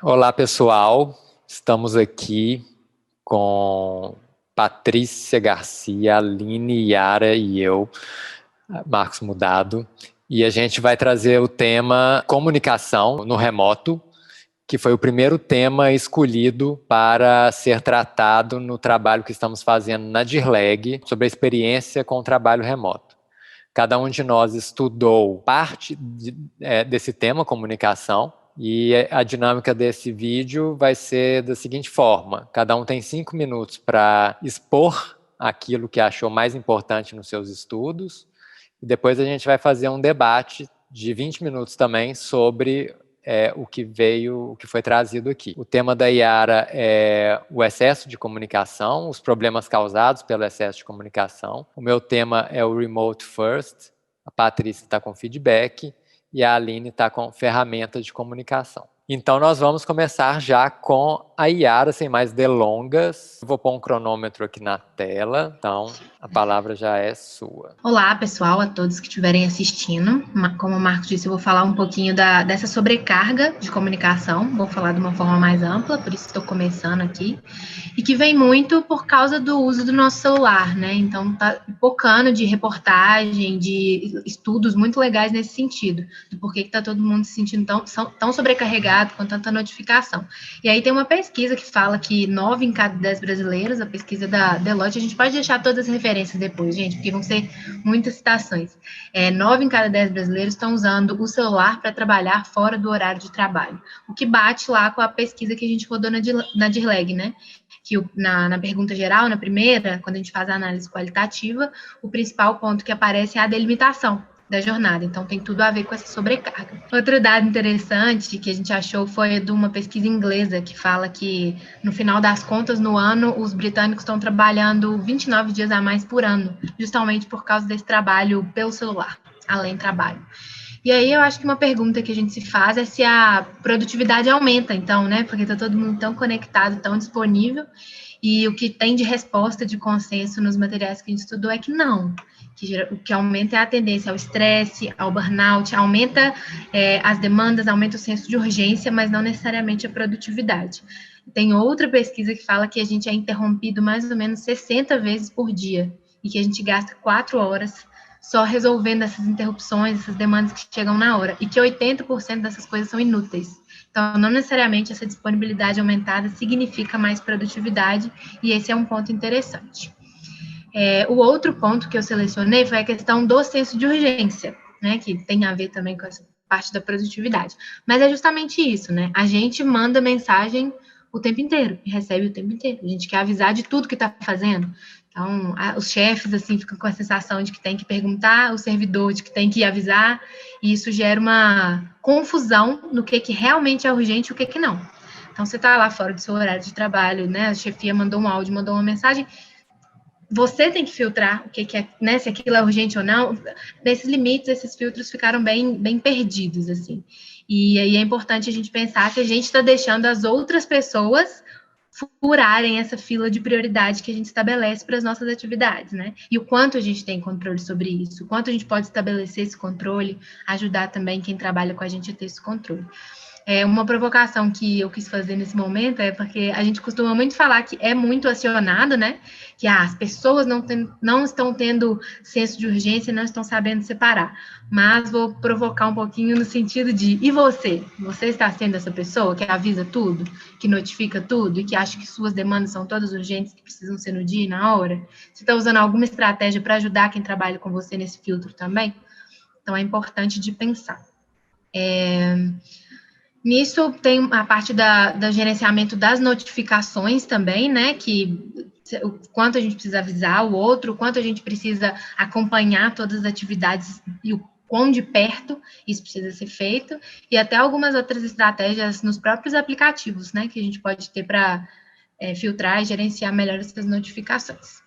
Olá, pessoal. Estamos aqui com Patrícia Garcia, Aline, Yara e eu, Marcos Mudado. E a gente vai trazer o tema comunicação no remoto, que foi o primeiro tema escolhido para ser tratado no trabalho que estamos fazendo na DIRLEG, sobre a experiência com o trabalho remoto. Cada um de nós estudou parte desse tema, comunicação, e a dinâmica desse vídeo vai ser da seguinte forma: cada um tem 5 minutos para expor aquilo que achou mais importante nos seus estudos, e depois a gente vai fazer um debate de 20 minutos também sobre o que foi trazido aqui. O tema da Yara é o excesso de comunicação, os problemas causados pelo excesso de comunicação. O meu tema é o Remote First, a Patrícia está com feedback e a Aline está com ferramentas de comunicação. Então nós vamos começar já com a Yara, sem mais delongas. Vou pôr um cronômetro aqui na tela, então a palavra já é sua. Olá, pessoal, a todos que estiverem assistindo. Como o Marcos disse, eu vou falar um pouquinho dessa sobrecarga de comunicação, vou falar de uma forma mais ampla, por isso estou começando aqui, e que vem muito por causa do uso do nosso celular, né? Então, tá focando de reportagem, de estudos muito legais nesse sentido, do porquê que está todo mundo se sentindo tão sobrecarregado com tanta notificação. E aí tem uma pesquisa que fala que 9 em cada 10 brasileiros, a pesquisa da Deloitte, a gente pode deixar todas as referências depois, gente, porque vão ser muitas citações. 9 em cada 10 brasileiros estão usando o celular para trabalhar fora do horário de trabalho, o que bate lá com a pesquisa que a gente rodou na DIRLEG, né? Que na pergunta geral, na primeira, quando a gente faz a análise qualitativa, o principal ponto que aparece é a delimitação da jornada, então tem tudo a ver com essa sobrecarga. Outro dado interessante que a gente achou foi de uma pesquisa inglesa que fala que, no final das contas, no ano, os britânicos estão trabalhando 29 dias a mais por ano, justamente por causa desse trabalho pelo celular, além do trabalho. E aí eu acho que uma pergunta que a gente se faz é se a produtividade aumenta, então, né? Porque está todo mundo tão conectado, tão disponível, e o que tem de resposta de consenso nos materiais que a gente estudou é que não. O que aumenta é a tendência ao estresse, ao burnout, aumenta as demandas, aumenta o senso de urgência, mas não necessariamente a produtividade. Tem outra pesquisa que fala que a gente é interrompido mais ou menos 60 vezes por dia, e que a gente gasta 4 horas só resolvendo essas interrupções, essas demandas que chegam na hora, e que 80% dessas coisas são inúteis. Então, não necessariamente essa disponibilidade aumentada significa mais produtividade, e esse é um ponto interessante. O outro ponto que eu selecionei foi a questão do senso de urgência, né, que tem a ver também com essa parte da produtividade. Mas é justamente isso, né? A gente manda mensagem o tempo inteiro, e recebe o tempo inteiro. A gente quer avisar de tudo que está fazendo. Então, os chefes, assim, ficam com a sensação de que tem que perguntar, o servidor de que tem que avisar, e isso gera uma confusão no que realmente é urgente e o que não. Então, você está lá fora do seu horário de trabalho, né? A chefia mandou um áudio, mandou uma mensagem, você tem que filtrar o que é, né, se aquilo é urgente ou não. Nesses limites, esses filtros ficaram bem perdidos, assim. E aí é importante a gente pensar que a gente está deixando as outras pessoas furarem essa fila de prioridade que a gente estabelece para as nossas atividades, né? E o quanto a gente tem controle sobre isso, o quanto a gente pode estabelecer esse controle, ajudar também quem trabalha com a gente a ter esse controle. Uma provocação que eu quis fazer nesse momento é porque a gente costuma muito falar que é muito acionado, né? Que as pessoas não estão tendo senso de urgência e não estão sabendo separar. Mas vou provocar um pouquinho no sentido de, e você? Você está sendo essa pessoa que avisa tudo, que notifica tudo e que acha que suas demandas são todas urgentes, que precisam ser no dia e na hora? Você está usando alguma estratégia para ajudar quem trabalha com você nesse filtro também? Então, é importante de pensar. Nisso tem a parte do gerenciamento das notificações também, né? Que o quanto a gente precisa avisar o outro, o quanto a gente precisa acompanhar todas as atividades e o quão de perto isso precisa ser feito, e até algumas outras estratégias nos próprios aplicativos, né? Que a gente pode ter para filtrar e gerenciar melhor essas notificações.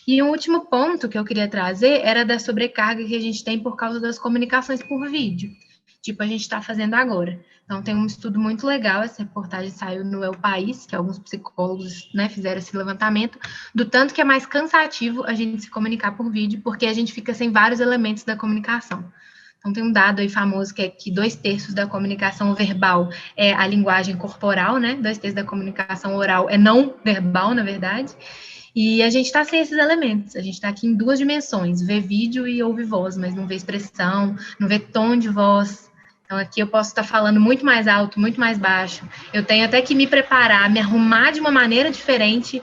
E um último ponto que eu queria trazer era da sobrecarga que a gente tem por causa das comunicações por vídeo, tipo a gente está fazendo agora. Então, tem um estudo muito legal, essa reportagem saiu no El País, que alguns psicólogos, né, fizeram esse levantamento, do tanto que é mais cansativo a gente se comunicar por vídeo, porque a gente fica sem vários elementos da comunicação. Então, tem um dado aí famoso que é que 2/3 da comunicação verbal é a linguagem corporal, né? 2/3 da comunicação oral é não verbal, na verdade. E a gente está sem esses elementos. A gente está aqui em 2 dimensões: vê vídeo e ouve voz, mas não vê expressão, não vê tom de voz. Então, aqui eu posso estar falando muito mais alto, muito mais baixo. Eu tenho até que me preparar, me arrumar de uma maneira diferente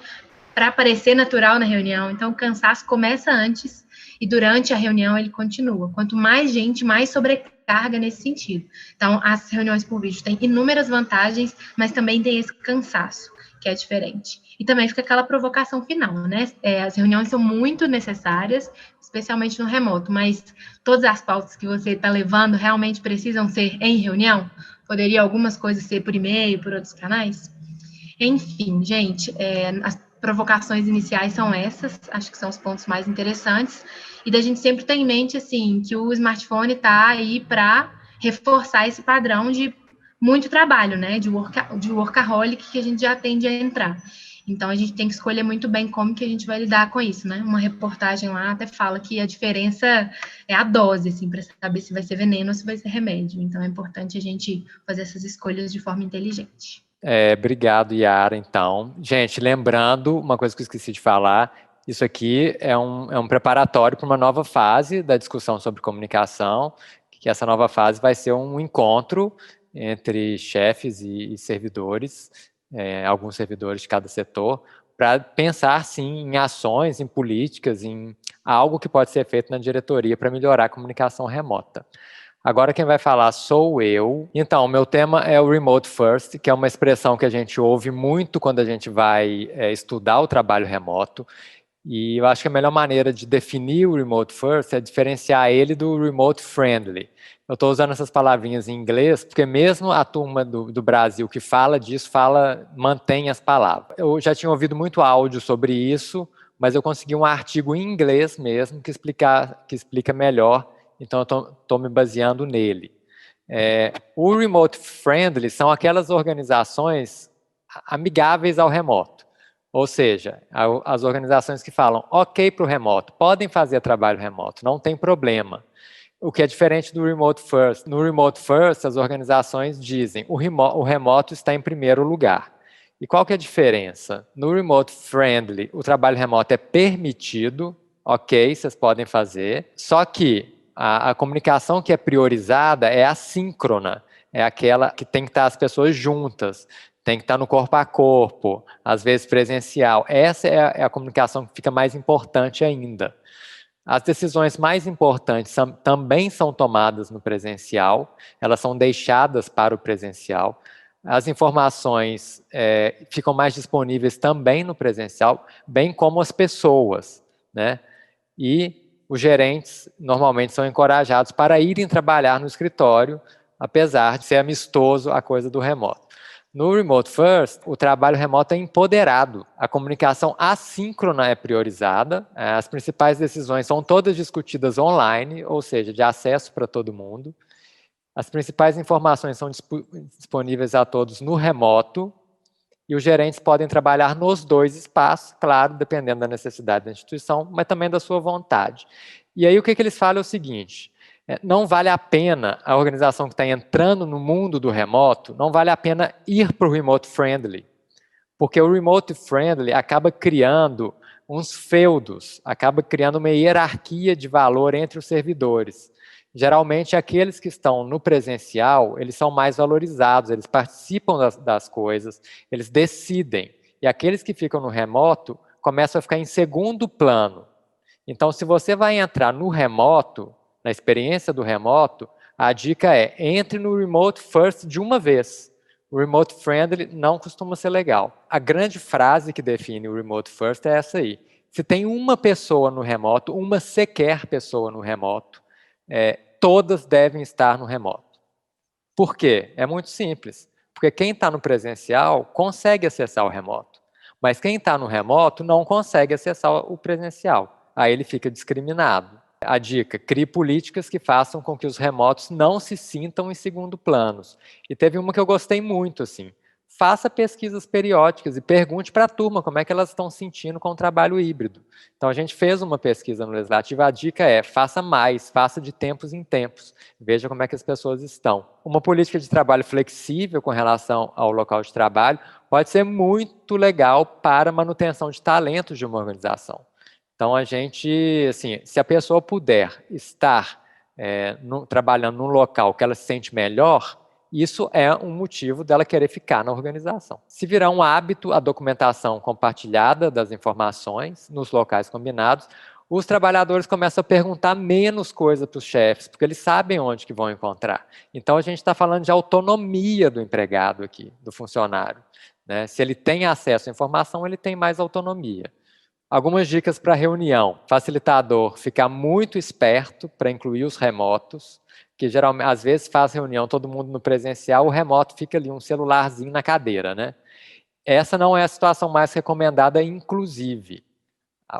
para parecer natural na reunião. Então, o cansaço começa antes e durante a reunião ele continua. Quanto mais gente, mais sobrecarga nesse sentido. Então, as reuniões por vídeo têm inúmeras vantagens, mas também tem esse cansaço, que é diferente. E também fica aquela provocação final, né? As reuniões são muito necessárias, especialmente no remoto, mas todas as pautas que você está levando realmente precisam ser em reunião? Poderia algumas coisas ser por e-mail, por outros canais? Enfim, gente, as provocações iniciais são essas, acho que são os pontos mais interessantes, e da gente sempre ter em mente, assim, que o smartphone está aí para reforçar esse padrão de muito trabalho, né, de workaholic que a gente já tende a entrar. Então, a gente tem que escolher muito bem como que a gente vai lidar com isso, né? Uma reportagem lá até fala que a diferença é a dose, assim, para saber se vai ser veneno ou se vai ser remédio. Então, é importante a gente fazer essas escolhas de forma inteligente. Obrigado, Yara, então. Gente, lembrando, uma coisa que eu esqueci de falar, isso aqui é um preparatório para uma nova fase da discussão sobre comunicação, que essa nova fase vai ser um encontro entre chefes e servidores, alguns servidores de cada setor, para pensar, sim, em ações, em políticas, em algo que pode ser feito na diretoria para melhorar a comunicação remota. Agora quem vai falar sou eu. Então, o meu tema é o Remote First, que é uma expressão que a gente ouve muito quando a gente vai estudar o trabalho remoto. E eu acho que a melhor maneira de definir o Remote First é diferenciar ele do Remote Friendly. Eu estou usando essas palavrinhas em inglês, porque mesmo a turma do Brasil que fala disso, mantém as palavras. Eu já tinha ouvido muito áudio sobre isso, mas eu consegui um artigo em inglês mesmo que explica melhor. Então, eu estou me baseando nele. O Remote Friendly são aquelas organizações amigáveis ao remoto. Ou seja, as organizações que falam ok para o remoto, podem fazer trabalho remoto, não tem problema. O que é diferente do Remote First. No Remote First, as organizações dizem o remoto está em primeiro lugar. E qual que é a diferença? No Remote Friendly, o trabalho remoto é permitido, ok, vocês podem fazer, só que a comunicação que é priorizada é assíncrona, é aquela que tem que estar as pessoas juntas, tem que estar no corpo a corpo, às vezes presencial. Essa é a comunicação que fica mais importante ainda. As decisões mais importantes também são tomadas no presencial, elas são deixadas para o presencial. As informações ficam mais disponíveis também no presencial, bem como as pessoas, né? E os gerentes normalmente são encorajados para irem trabalhar no escritório, apesar de ser amistoso a coisa do remoto. No Remote First, o trabalho remoto é empoderado, a comunicação assíncrona é priorizada, as principais decisões são todas discutidas online, ou seja, de acesso para todo mundo. As principais informações são disponíveis a todos no remoto, e os gerentes podem trabalhar nos dois espaços, claro, dependendo da necessidade da instituição, mas também da sua vontade. E aí o que eles falam é o seguinte: não vale a pena a organização que está entrando no mundo do remoto, não vale a pena ir para o Remote Friendly, porque o Remote Friendly acaba criando uns feudos, acaba criando uma hierarquia de valor entre os servidores. Geralmente, aqueles que estão no presencial, eles são mais valorizados, eles participam das coisas, eles decidem. E aqueles que ficam no remoto começam a ficar em segundo plano. Então, se você vai entrar no remoto, na experiência do remoto, a dica é: entre no Remote First de uma vez. O Remote Friendly não costuma ser legal. A grande frase que define o Remote First é essa aí. Se tem uma pessoa no remoto, uma sequer pessoa no remoto, todas devem estar no remoto. Por quê? É muito simples. Porque quem está no presencial consegue acessar o remoto. Mas quem está no remoto não consegue acessar o presencial. Aí ele fica discriminado. A dica: crie políticas que façam com que os remotos não se sintam em segundo planos. E teve uma que eu gostei muito, assim. faça pesquisas periódicas e pergunte para a turma como é que elas estão sentindo com o trabalho híbrido. Então, a gente fez uma pesquisa no Legislativo, a dica é, faça mais, faça de tempos em tempos, veja como é que as pessoas estão. Uma política de trabalho flexível com relação ao local de trabalho pode ser muito legal para a manutenção de talentos de uma organização. Então, a gente, assim, se a pessoa puder estar trabalhando num local que ela se sente melhor, isso é um motivo dela querer ficar na organização. Se virar um hábito a documentação compartilhada das informações nos locais combinados, os trabalhadores começam a perguntar menos coisa para os chefes, porque eles sabem onde que vão encontrar. Então, a gente está falando de autonomia do empregado aqui, do funcionário, né? Se ele tem acesso à informação, ele tem mais autonomia. Algumas dicas para reunião. Facilitador, ficar muito esperto para incluir os remotos, que geralmente, às vezes, faz reunião todo mundo no presencial, o remoto fica ali, um celularzinho na cadeira, né? Essa não é a situação mais recomendada, inclusive.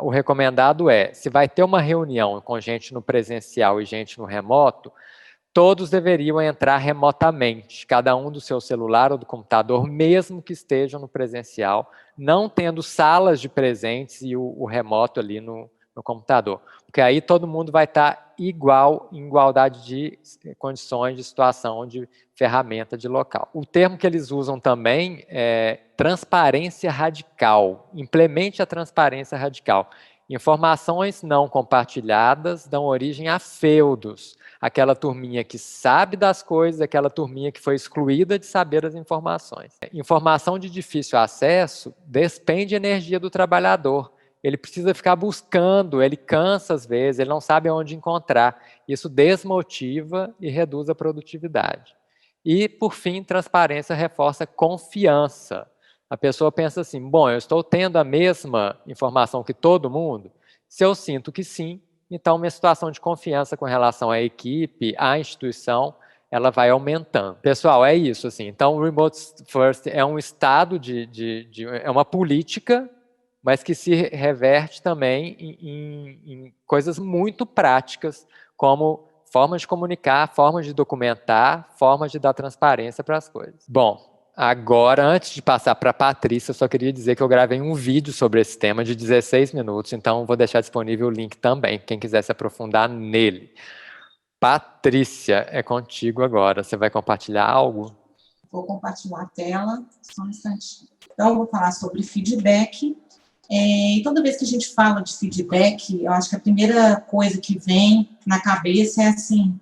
O recomendado é, se vai ter uma reunião com gente no presencial e gente no remoto, todos deveriam entrar remotamente, cada um do seu celular ou do computador, mesmo que estejam no presencial, não tendo salas de presentes e o remoto ali no computador. Porque aí todo mundo vai estar igual, em igualdade de condições, de situação, de ferramenta, de local. O termo que eles usam também é transparência radical. Implemente a transparência radical. Informações não compartilhadas dão origem a feudos. Aquela turminha que sabe das coisas, aquela turminha que foi excluída de saber as informações. Informação de difícil acesso despende energia do trabalhador. Ele precisa ficar buscando, ele cansa às vezes, ele não sabe onde encontrar. Isso desmotiva e reduz a produtividade. E, por fim, transparência reforça confiança. A pessoa pensa assim, bom, eu estou tendo a mesma informação que todo mundo? Se eu sinto que sim, então minha situação de confiança com relação à equipe, à instituição, ela vai aumentando. Pessoal, é isso, assim. Então, o Remote First é um estado é uma política, mas que se reverte também em coisas muito práticas, como formas de comunicar, formas de documentar, formas de dar transparência para as coisas. Bom, agora, antes de passar para a Patrícia, eu só queria dizer que eu gravei um vídeo sobre esse tema de 16 minutos, então vou deixar disponível o link também, quem quiser se aprofundar nele. Patrícia, é contigo agora. Você vai compartilhar algo? Vou compartilhar a tela, só um instantinho. Então, eu vou falar sobre feedback. E toda vez que a gente fala de feedback, eu acho que a primeira coisa que vem na cabeça é assim,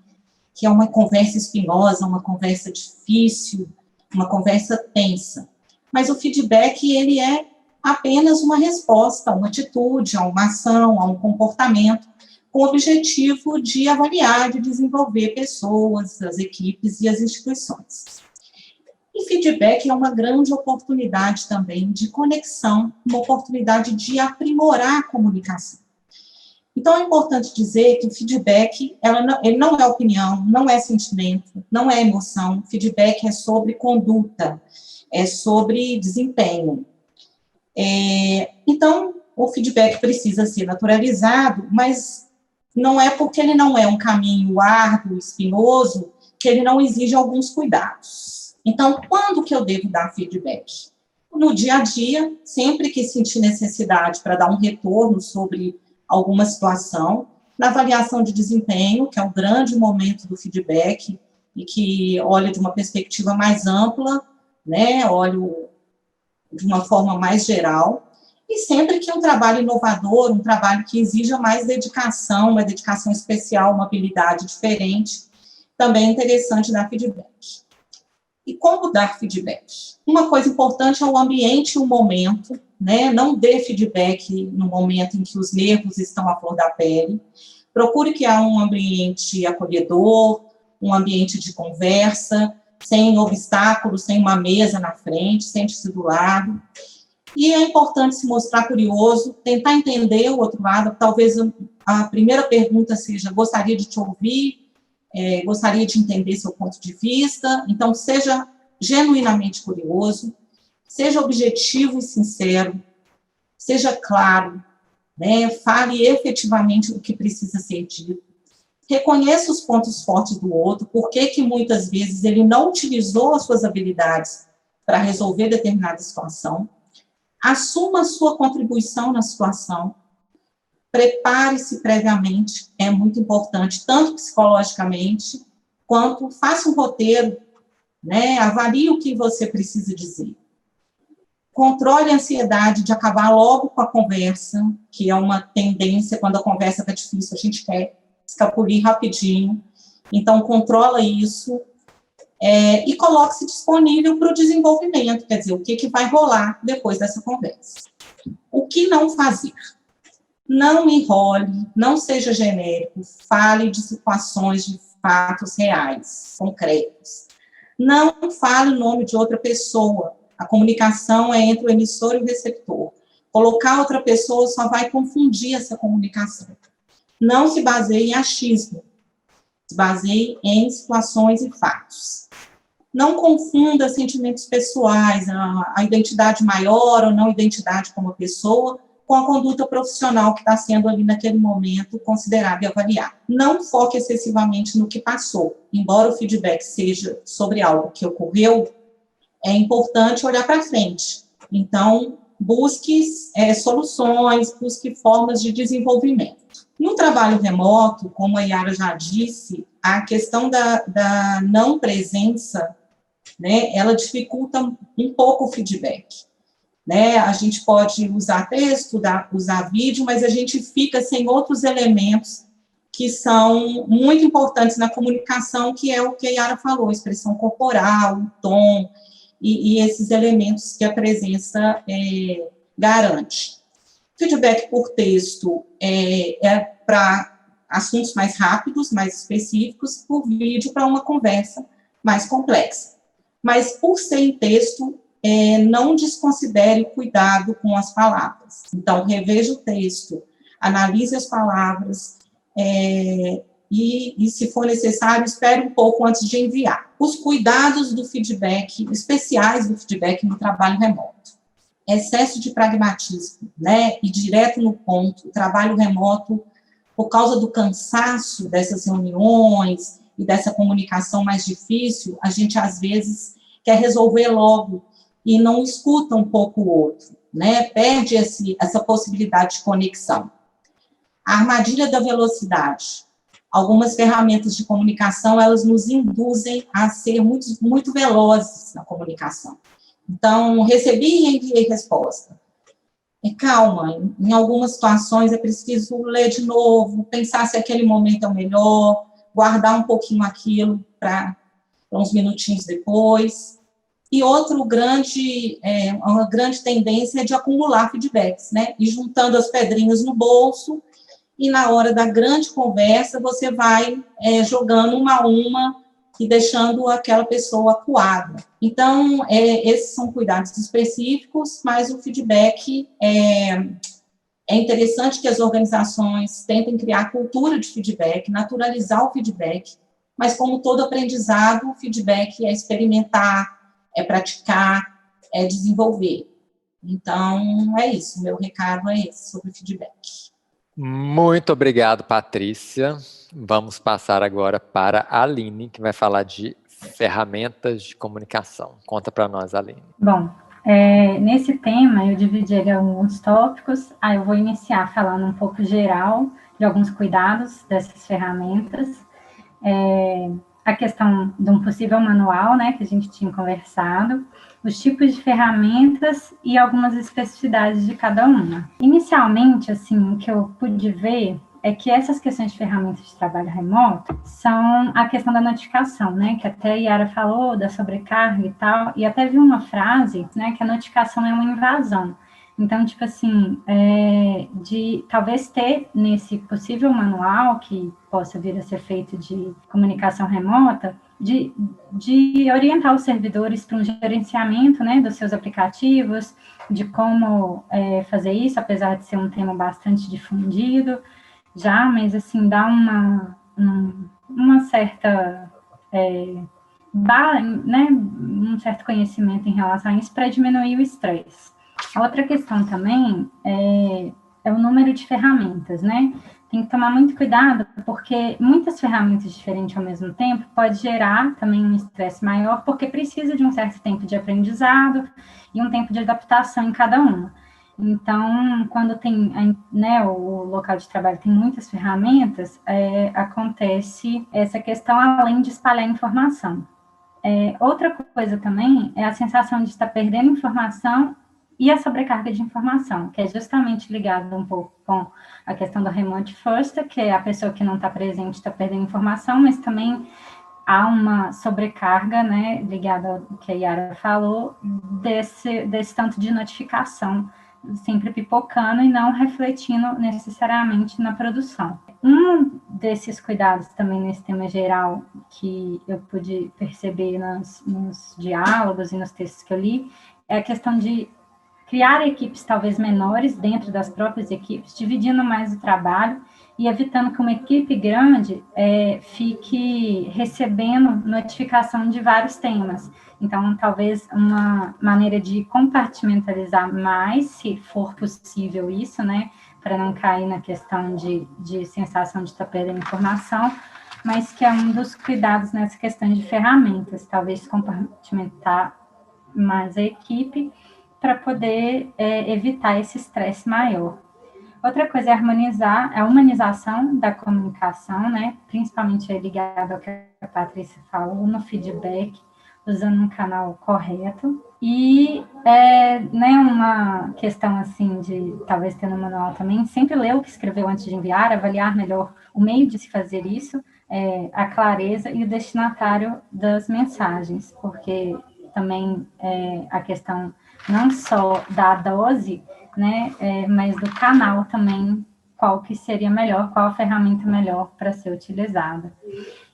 que é uma conversa espinhosa, uma conversa difícil, uma conversa tensa. Mas o feedback, ele é apenas uma resposta, uma atitude, a uma ação, a um comportamento, com o objetivo de avaliar, de desenvolver pessoas, as equipes e as instituições. E feedback é uma grande oportunidade também de conexão, uma oportunidade de aprimorar a comunicação. Então, é importante dizer que o feedback, ele não é opinião, não é sentimento, não é emoção. Feedback é sobre conduta, é sobre desempenho. Então, o feedback precisa ser naturalizado, mas não é porque ele não é um caminho árduo, espinhoso, que ele não exige alguns cuidados. Então, quando que eu devo dar feedback? No dia a dia, sempre que sentir necessidade para dar um retorno sobre alguma situação, na avaliação de desempenho, que é o grande momento do feedback, e que olha de uma perspectiva mais ampla, né, olha de uma forma mais geral, e sempre que um trabalho inovador, um trabalho que exija mais dedicação, uma dedicação especial, uma habilidade diferente, também é interessante dar feedback. E como dar feedback? Uma coisa importante é o ambiente e o momento, né? Não dê feedback no momento em que os nervos estão à flor da pele. Procure criar um ambiente acolhedor, um ambiente de conversa, sem obstáculos, sem uma mesa na frente, sente-se do lado. E é importante se mostrar curioso, tentar entender o outro lado. Talvez a primeira pergunta seja, gostaria de te ouvir, gostaria de entender seu ponto de vista. Então, seja genuinamente curioso, seja objetivo e sincero, seja claro, né? Fale efetivamente o que precisa ser dito. Reconheça os pontos fortes do outro, por que muitas vezes ele não utilizou as suas habilidades para resolver determinada situação, assuma a sua contribuição na situação, prepare-se previamente, é muito importante, tanto psicologicamente, quanto faça um roteiro, né, avalie o que você precisa dizer. Controle a ansiedade de acabar logo com a conversa, que é uma tendência, quando a conversa está difícil, a gente quer escapulir rapidinho. Então, controla isso e coloque-se disponível para o desenvolvimento, quer dizer, o que vai rolar depois dessa conversa. O que não fazer? Não enrole, não seja genérico, fale de situações, de fatos reais, concretos. Não fale o nome de outra pessoa. A comunicação é entre o emissor e o receptor. Colocar outra pessoa só vai confundir essa comunicação. Não se baseie em achismo. Se baseie em situações e fatos. Não confunda sentimentos pessoais, a identidade maior ou não identidade como pessoa, com a conduta profissional que está sendo ali naquele momento considerada e avaliada. Não foque excessivamente no que passou. Embora o feedback seja sobre algo que ocorreu, é importante olhar para frente. Então, busque soluções, busque formas de desenvolvimento. No trabalho remoto, como a Yara já disse, a questão da não presença, né, ela dificulta um pouco o feedback. Né? A gente pode usar texto, usar vídeo, mas a gente fica sem outros elementos que são muito importantes na comunicação, que é o que a Yara falou, expressão corporal, o tom, e esses elementos que a presença garante. Feedback por texto é para assuntos mais rápidos, mais específicos, por vídeo para uma conversa mais complexa. Mas, por ser em texto, não desconsidere o cuidado com as palavras. Então, reveja o texto, analise as palavras, e, se for necessário, espere um pouco antes de enviar. Os cuidados do feedback, especiais do feedback no trabalho remoto. Excesso de pragmatismo, né, e direto no ponto. O trabalho remoto, por causa do cansaço dessas reuniões e dessa comunicação mais difícil, a gente, às vezes, quer resolver logo e não escuta um pouco o outro, né, perde essa possibilidade de conexão. A armadilha da velocidade. Algumas ferramentas de comunicação, elas nos induzem a ser muito, muito velozes na comunicação. Então, recebi e enviei resposta. Calma, em algumas situações é preciso ler de novo, pensar se aquele momento é o melhor, guardar um pouquinho aquilo para uns minutinhos depois. E uma grande tendência é de acumular feedbacks, né? E juntando as pedrinhas no bolso, e na hora da grande conversa, você vai jogando uma a uma e deixando aquela pessoa acuada. Então, esses são cuidados específicos, mas o feedback é interessante que as organizações tentem criar cultura de feedback, naturalizar o feedback, mas como todo aprendizado, o feedback é experimentar, é praticar, é desenvolver. Então, é isso, meu recado é esse sobre feedback. Muito obrigado, Patrícia. Vamos passar agora para a Aline, que vai falar de ferramentas de comunicação. Conta para nós, Aline. Bom, nesse tema eu dividi ele em alguns tópicos. Aí eu vou iniciar falando um pouco geral de alguns cuidados dessas ferramentas. A questão de um possível manual, né, que a gente tinha conversado, os tipos de ferramentas e algumas especificidades de cada uma. Inicialmente, assim, o que eu pude ver é que essas questões de ferramentas de trabalho remoto são a questão da notificação, né, que até a Yara falou da sobrecarga e tal, e até vi uma frase, né, que a notificação é uma invasão. Então, tipo assim, de talvez ter nesse possível manual que possa vir a ser feito de comunicação remota, de orientar os servidores para um gerenciamento, né, dos seus aplicativos, de como fazer isso, apesar de ser um tema bastante difundido já, mas assim, dá uma certa, né, um certo conhecimento em relação a isso para diminuir o estresse. Outra questão também é é o número de ferramentas, né? Tem que tomar muito cuidado, porque muitas ferramentas diferentes ao mesmo tempo pode gerar também um estresse maior, porque precisa de um certo tempo de aprendizado e um tempo de adaptação em cada uma. Então, quando tem, né, o local de trabalho tem muitas ferramentas, acontece essa questão além de espalhar informação. Outra coisa também é a sensação de estar perdendo informação e a sobrecarga de informação, que é justamente ligado um pouco com a questão do remote first, que é a pessoa que não está presente está perdendo informação, mas também há uma sobrecarga, né, ligada ao que a Yara falou, desse tanto de notificação, sempre pipocando e não refletindo necessariamente na produção. Um desses cuidados também nesse tema geral que eu pude perceber nos diálogos e nos textos que eu li é a questão de criar equipes talvez menores dentro das próprias equipes, dividindo mais o trabalho e evitando que uma equipe grande fique recebendo notificação de vários temas. Então, talvez uma maneira de compartimentalizar mais, se for possível isso, né, para não cair na questão de sensação de estar perdendo informação, mas que é um dos cuidados nessa questão de ferramentas, talvez compartimentar mais a equipe, para poder evitar esse estresse maior. Outra coisa é a humanização da comunicação, né? Principalmente ligado ao que a Patrícia falou, no feedback, usando um canal correto. E né, uma questão assim de, talvez ter no manual também, sempre ler o que escreveu antes de enviar, avaliar melhor o meio de se fazer isso, a clareza e o destinatário das mensagens, porque também a questão não só da dose, né, mas do canal também, qual que seria melhor, qual a ferramenta melhor para ser utilizada.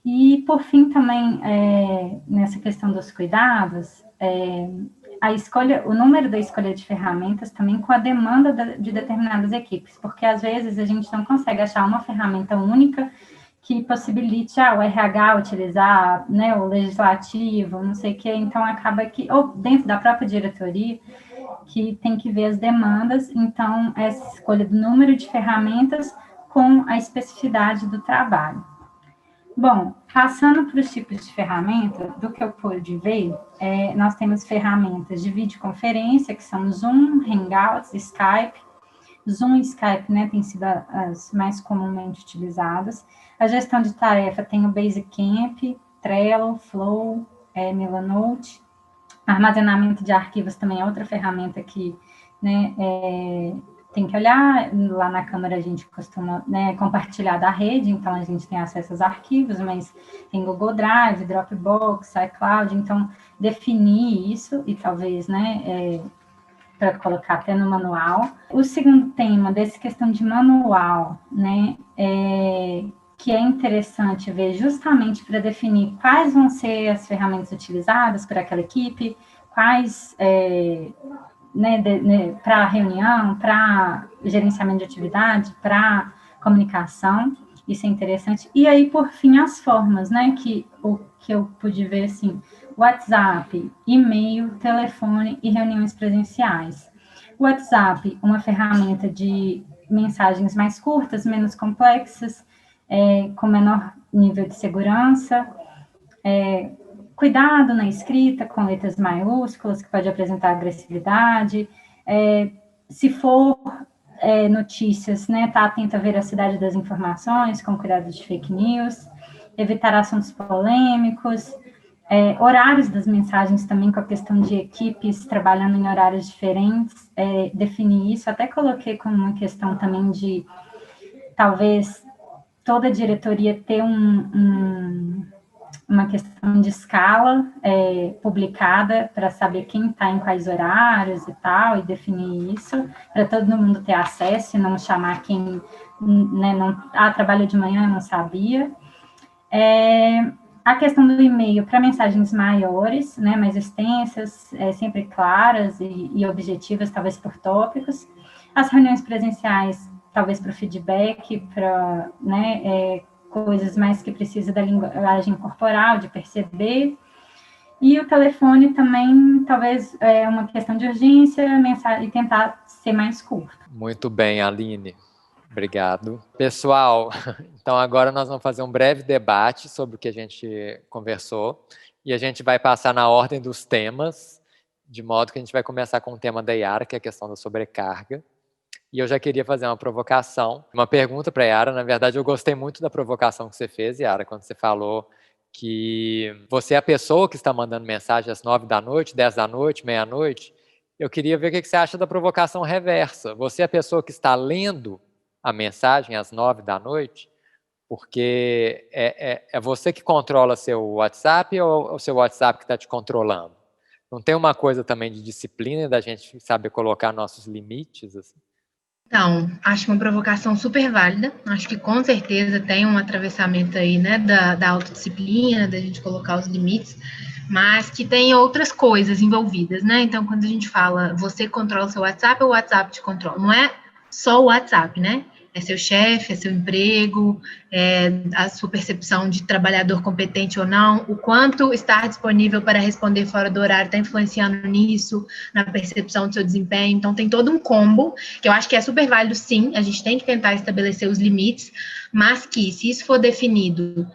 E, por fim, também, nessa questão dos cuidados, a escolha, o número da escolha de ferramentas também com a demanda de determinadas equipes, porque, às vezes, a gente não consegue achar uma ferramenta única que possibilite o RH utilizar, né, o legislativo, não sei o quê, então acaba que, ou dentro da própria diretoria, que tem que ver as demandas, então essa escolha do número de ferramentas com a especificidade do trabalho. Bom, passando para os tipos de ferramenta, do que eu pude ver, nós temos ferramentas de videoconferência, que são Zoom, Hangouts, Skype. Zoom e Skype, né, tem sido as mais comumente utilizadas. A gestão de tarefa tem o Basecamp, Trello, Flow, Milanote. Armazenamento de arquivos também é outra ferramenta que, né, tem que olhar. Lá na Câmara a gente costuma, né, compartilhar da rede, então a gente tem acesso aos arquivos, mas tem Google Drive, Dropbox, iCloud, então definir isso e talvez, né, para colocar até no manual. O segundo tema dessa questão de manual, né, que é interessante ver justamente para definir quais vão ser as ferramentas utilizadas por aquela equipe, quais, para reunião, para gerenciamento de atividade, para comunicação, isso é interessante. E aí, por fim, as formas, né, que eu pude ver, assim, WhatsApp, e-mail, telefone e reuniões presenciais. O WhatsApp, uma ferramenta de mensagens mais curtas, menos complexas, com menor nível de segurança, cuidado na escrita, com letras maiúsculas, que pode apresentar agressividade, se for notícias, né, tá atento à veracidade das informações, com cuidado de fake news, evitar assuntos polêmicos, horários das mensagens também, com a questão de equipes trabalhando em horários diferentes, definir isso, até coloquei como uma questão também de, talvez, toda a diretoria ter uma questão de escala publicada para saber quem está em quais horários e tal, e definir isso, para todo mundo ter acesso e não chamar quem, né, trabalha de manhã, não sabia. A questão do e-mail para mensagens maiores, né, mais extensas, sempre claras e objetivas, talvez por tópicos. As reuniões presenciais, talvez para o feedback, para, né, coisas mais que precisa da linguagem corporal, de perceber. E o telefone também, talvez, é uma questão de urgência, mensagem, e tentar ser mais curto. Muito bem, Aline. Obrigado. Pessoal, então agora nós vamos fazer um breve debate sobre o que a gente conversou e a gente vai passar na ordem dos temas, de modo que a gente vai começar com o tema da Yara, que é a questão da sobrecarga. E eu já queria fazer uma provocação, uma pergunta para a Yara. Na verdade, eu gostei muito da provocação que você fez, Yara, quando você falou que você é a pessoa que está mandando mensagem às 9 da noite, 10 da noite, meia-noite. Eu queria ver o que você acha da provocação reversa. Você é a pessoa que está lendo a mensagem às 9 da noite, porque é você que controla seu WhatsApp ou o seu WhatsApp que está te controlando? Não tem uma coisa também de disciplina, da gente saber colocar nossos limites? Assim? Então, acho uma provocação super válida. Acho que com certeza tem um atravessamento aí, né, da autodisciplina, da gente colocar os limites, mas que tem outras coisas envolvidas, né? Então, quando a gente fala você controla o seu WhatsApp ou o WhatsApp te controla, não é só o WhatsApp, né? É seu chefe, é seu emprego, é a sua percepção de trabalhador competente ou não, o quanto estar disponível para responder fora do horário está influenciando nisso, na percepção do seu desempenho. Então, tem todo um combo, que eu acho que é super válido, sim, a gente tem que tentar estabelecer os limites, mas que, se isso for definido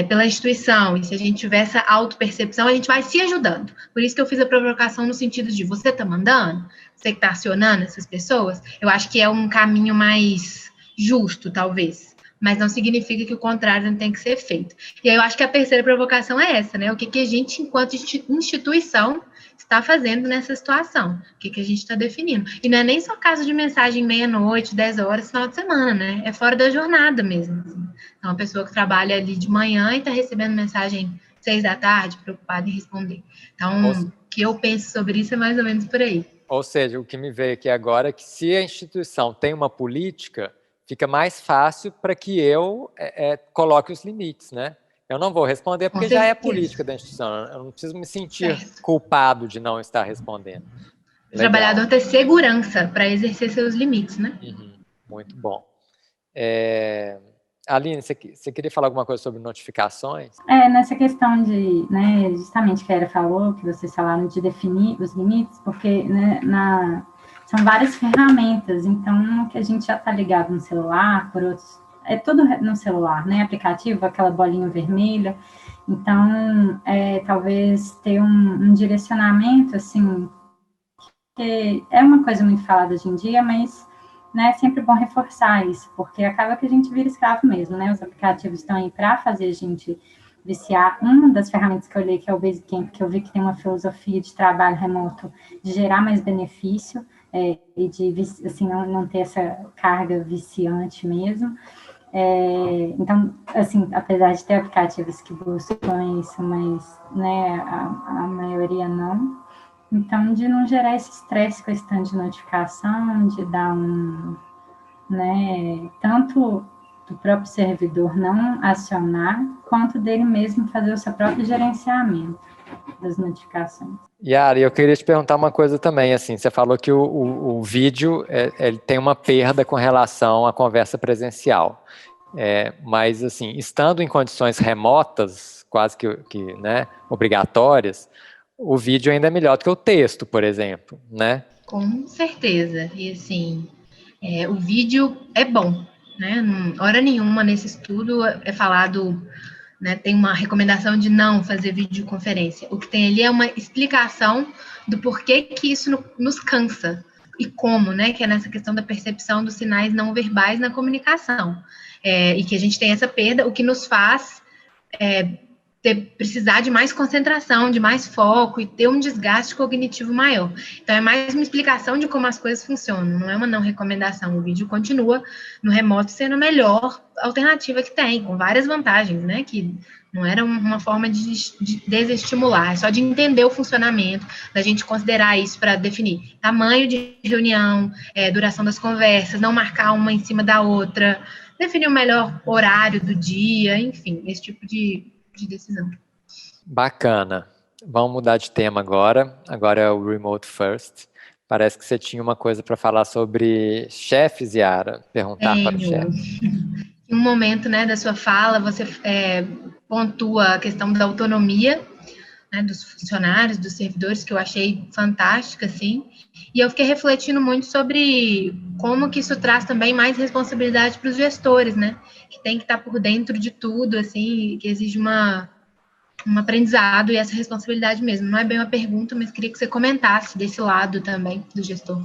pela instituição, e se a gente tiver essa autopercepção, a gente vai se ajudando. Por isso que eu fiz a provocação no sentido de, você está mandando? Você que está acionando essas pessoas? Eu acho que é um caminho mais justo, talvez, mas não significa que o contrário não tem que ser feito. E aí eu acho que a terceira provocação é essa, né? O que a gente, enquanto instituição, está fazendo nessa situação? O que a gente está definindo? E não é nem só caso de mensagem meia-noite, 10 horas, final de semana, né? É fora da jornada mesmo. Assim. Então, uma pessoa que trabalha ali de manhã e está recebendo mensagem 6 da tarde, preocupada em responder. Então, o que eu penso sobre isso é mais ou menos por aí. Ou seja, o que me veio aqui agora é que se a instituição tem uma política, fica mais fácil para que eu coloque os limites, né? Eu não vou responder porque já é política da instituição. Eu não preciso me sentir culpado de não estar respondendo. O trabalhador ter segurança para exercer seus limites, né? Muito bom. Aline, você queria falar alguma coisa sobre notificações? Nessa questão de, né, justamente que a Era falou, que vocês falaram de definir os limites, porque né, são várias ferramentas, então que a gente já está ligado no celular, por outros, é tudo no celular, né, aplicativo, aquela bolinha vermelha, então talvez ter um direcionamento, assim, que é uma coisa muito falada hoje em dia, mas né, é sempre bom reforçar isso, porque acaba que a gente vira escravo mesmo, né, os aplicativos estão aí para fazer a gente viciar. Uma das ferramentas que eu olhei, que é o Basecamp, que eu vi que tem uma filosofia de trabalho remoto, de gerar mais benefício, e de assim, não ter essa carga viciante mesmo. Então, assim, apesar de ter aplicativos que buscam isso, mas né, a maioria não. Então, de não gerar esse estresse com esse tanto de notificação, de dar né, tanto do próprio servidor não acionar, quanto dele mesmo fazer o seu próprio gerenciamento das notificações. Yara, eu queria te perguntar uma coisa também, assim, você falou que o vídeo ele tem uma perda com relação à conversa presencial, mas assim, estando em condições remotas, quase que né, obrigatórias, o vídeo ainda é melhor do que o texto, por exemplo, né? Com certeza, e assim, o vídeo é bom, né, hora nenhuma nesse estudo é falado... Né, tem uma recomendação de não fazer videoconferência. O que tem ali é uma explicação do porquê que isso nos cansa e como, né, que é nessa questão da percepção dos sinais não verbais na comunicação. E que a gente tem essa perda, o que nos faz precisar de mais concentração, de mais foco e ter um desgaste cognitivo maior. Então, é mais uma explicação de como as coisas funcionam, não é uma não recomendação. O vídeo continua no remoto sendo a melhor alternativa que tem, com várias vantagens, né? Que não era uma forma de desestimular, é só de entender o funcionamento, da gente considerar isso para definir tamanho de reunião, duração das conversas, não marcar uma em cima da outra, definir o melhor horário do dia, enfim, esse tipo de decisão. Bacana. Vamos mudar de tema agora. Agora é o Remote First. Parece que você tinha uma coisa para falar sobre chefes, Yara. Perguntar para o chefe. Em um momento, né, da sua fala, você pontua a questão da autonomia né, dos funcionários, dos servidores, que eu achei fantástica, assim, e eu fiquei refletindo muito sobre como que isso traz também mais responsabilidade para os gestores, né, que tem que estar por dentro de tudo, assim, que exige um aprendizado e essa responsabilidade mesmo. Não é bem uma pergunta, mas queria que você comentasse desse lado também do gestor.